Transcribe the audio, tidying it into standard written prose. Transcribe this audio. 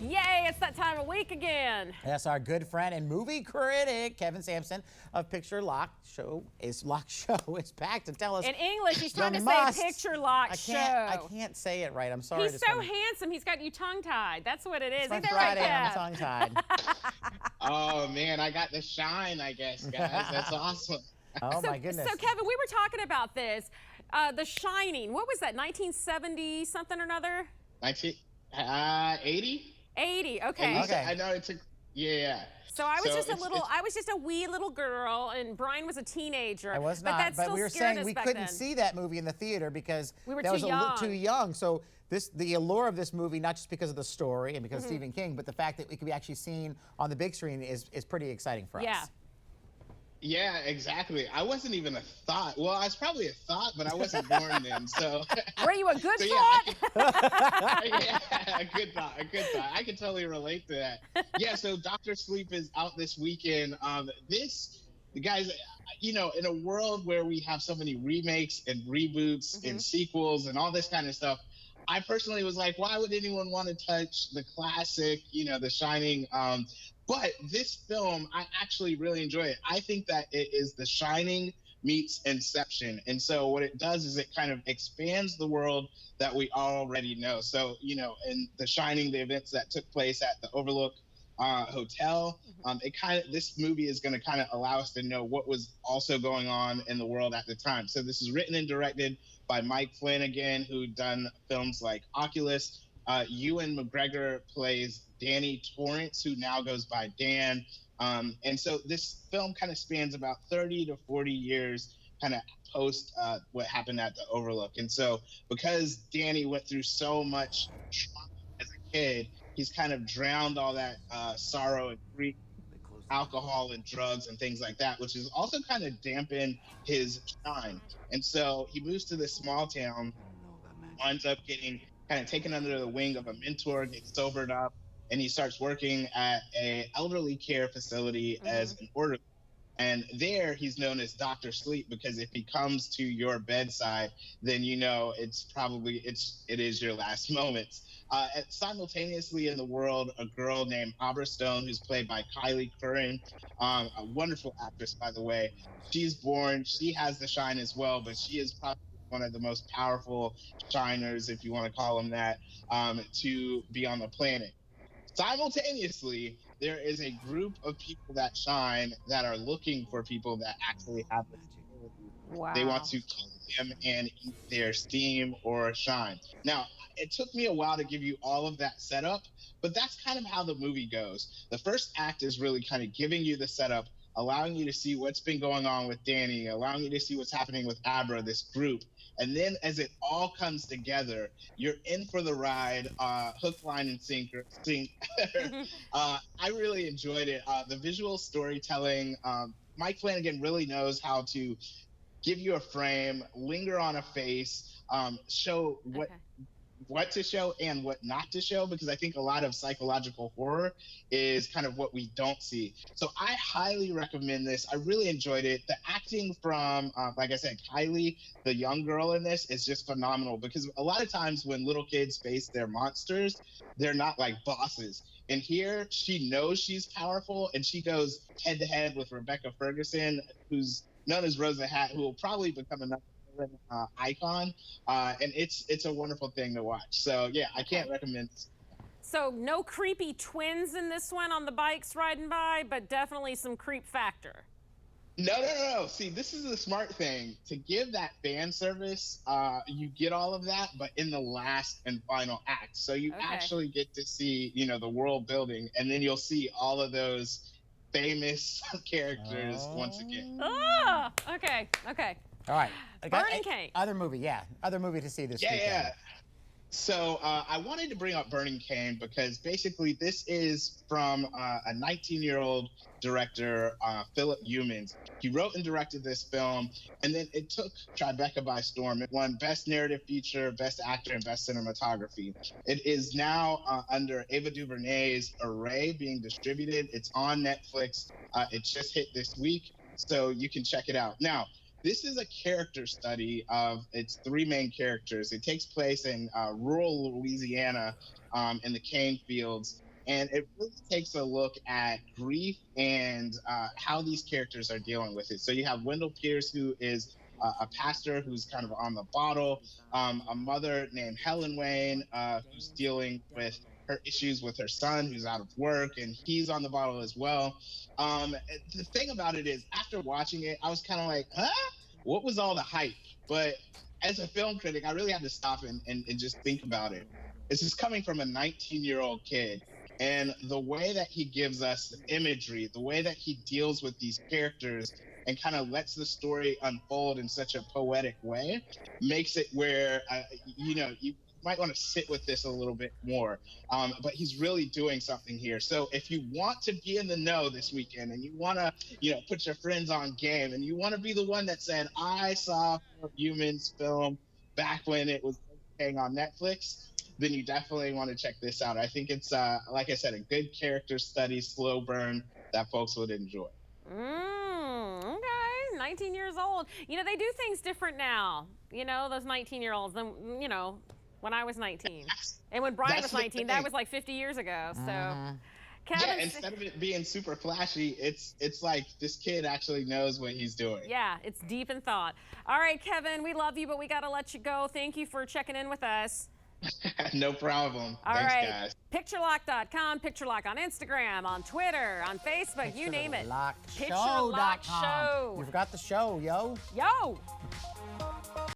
Yay, it's that time of week again. Yes, our good friend and movie critic, Kevin Sampson of Picture Lock Show is back to tell us. In English, he's trying to must- say Picture Lock Show. I can't say it right. I'm sorry. He's so handsome. He's got you tongue-tied. That's what it is. It's my Ain't that Friday. right, I'm Kev? tongue-tied. Oh man, I got the shine, I guess, guys. That's awesome. Oh my goodness. So, Kevin, we were talking about this. The Shining. What was that? 1970 something or another? 80? 80. Okay. Okay. I know it took. Yeah. So I was I was just a wee little girl, and Brian was a teenager. I was but not, that but still we were scared saying us we back couldn't then. see that movie in the theater because We were that too was a little too young. young. So the allure of this movie, not just because of the story and because Mm-hmm. of Stephen King, but the fact that it could be actually seen on the big screen is pretty exciting for Yeah. us. Yeah, exactly. I wasn't even a thought. Well, I was probably a thought, but I wasn't born then. So. Were you a good So, thought? Yeah, a good thought. A good thought. I can totally relate to that. Yeah. So Doctor Sleep is out this weekend. Guys, in a world where we have so many remakes and reboots and sequels and all this kind of stuff, I personally was like, why would anyone want to touch the classic, The Shining? But this film, I actually really enjoy it. I think that it is The Shining meets Inception. And so what it does is it kind of expands the world that we already know. So, in The Shining, the events that took place at the Overlook Hotel, this movie is going to kind of allow us to know what was also going on in the world at the time. So this is written and directed by Mike Flanagan, who done films like Oculus. Ewan McGregor plays Danny Torrance, who now goes by Dan. And so this film kind of spans about 30 to 40 years kind of post what happened at the Overlook. And so because Danny went through so much trauma as a kid, he's kind of drowned all that sorrow and grief, alcohol and drugs and things like that, which has also kind of dampened his shine. And so he moves to this small town, winds up getting kind of taken under the wing of a mentor, gets sobered up, and he starts working at a elderly care facility as an orderly. And there he's known as Dr. Sleep because if he comes to your bedside, then it is your last moments. Simultaneously in the world, a girl named Abra Stone, who's played by Kylie Curran, a wonderful actress, by the way. She's born, she has the shine as well, but she is probably one of the most powerful shiners, if you want to call them that, to be on the planet. Simultaneously, there is a group of people that shine that are looking for people that actually have this ability. Wow. They want to kill them and eat their steam or shine. Now, it took me a while to give you all of that setup, but that's kind of how the movie goes. The first act is really kind of giving you the setup, allowing you to see what's been going on with Danny, allowing you to see what's happening with Abra, this group. And then as it all comes together, you're in for the ride, hook, line, and sinker. I really enjoyed it. The visual storytelling, Mike Flanagan really knows how to give you a frame, linger on a face, show what to show and what not to show, because I think a lot of psychological horror is kind of what we don't see. So I highly recommend this. I really enjoyed it. The acting from, like I said, Kylie, the young girl in this, is just phenomenal, because a lot of times when little kids face their monsters, they're not like bosses. And here she knows she's powerful, and she goes head to head with Rebecca Ferguson, who's known as Rosa Hat, who will probably become another icon, and it's a wonderful thing to watch. So yeah, I can't recommend this. So no creepy twins in this one on the bikes riding by, but definitely some creep factor. No. See, this is the smart thing. To give that fan service, you get all of that, but in the last and final act. So you actually get to see, the world building, and then you'll see all of those famous characters once again. Oh, okay. All right. Burning Cane. Other movie to see this weekend. Yeah. So I wanted to bring up Burning Cane because basically this is from a 19-year-old director, Philip Humans. He wrote and directed this film, and then it took Tribeca by storm. It won Best Narrative Feature, Best Actor, and Best Cinematography. It is now under Ava DuVernay's Array being distributed. It's on Netflix. It just hit this week, so you can check it out. Now, This is a character study of its three main characters. It takes place in rural Louisiana, in the cane fields. And it really takes a look at grief and how these characters are dealing with it. So you have Wendell Pierce, who is a pastor who's kind of on the bottle, a mother named Helen Wayne, who's dealing with her issues with her son, who's out of work, and he's on the bottle as well. The thing about it is, after watching it, I was kind of like, huh? What was all the hype? But as a film critic, I really had to stop and just think about it. This is coming from a 19-year-old kid. And the way that he gives us the imagery, the way that he deals with these characters and kind of lets the story unfold in such a poetic way makes it where, you might want to sit with this a little bit more. But he's really doing something here. So if you want to be in the know this weekend and you want to, put your friends on game and you want to be the one that said, I saw Humans film back when it was paying on Netflix, then you definitely want to check this out. I think it's, like I said, a good character study, slow burn that folks would enjoy. Okay, 19 years old. They do things different now. Those 19-year-olds than, when I was 19. And when Brian was 19, that was like 50 years ago. So, Kevin, yeah, instead of it being super flashy, it's like this kid actually knows what he's doing. Yeah, it's deep in thought. All right, Kevin, we love you, but we got to let you go. Thank you for checking in with us. No problem. All Thanks, right. guys. Picturelock.com, Picturelock on Instagram, on Twitter, on Facebook, you name it. Picturelock Picture Lock Show. You forgot the show, yo. Yo.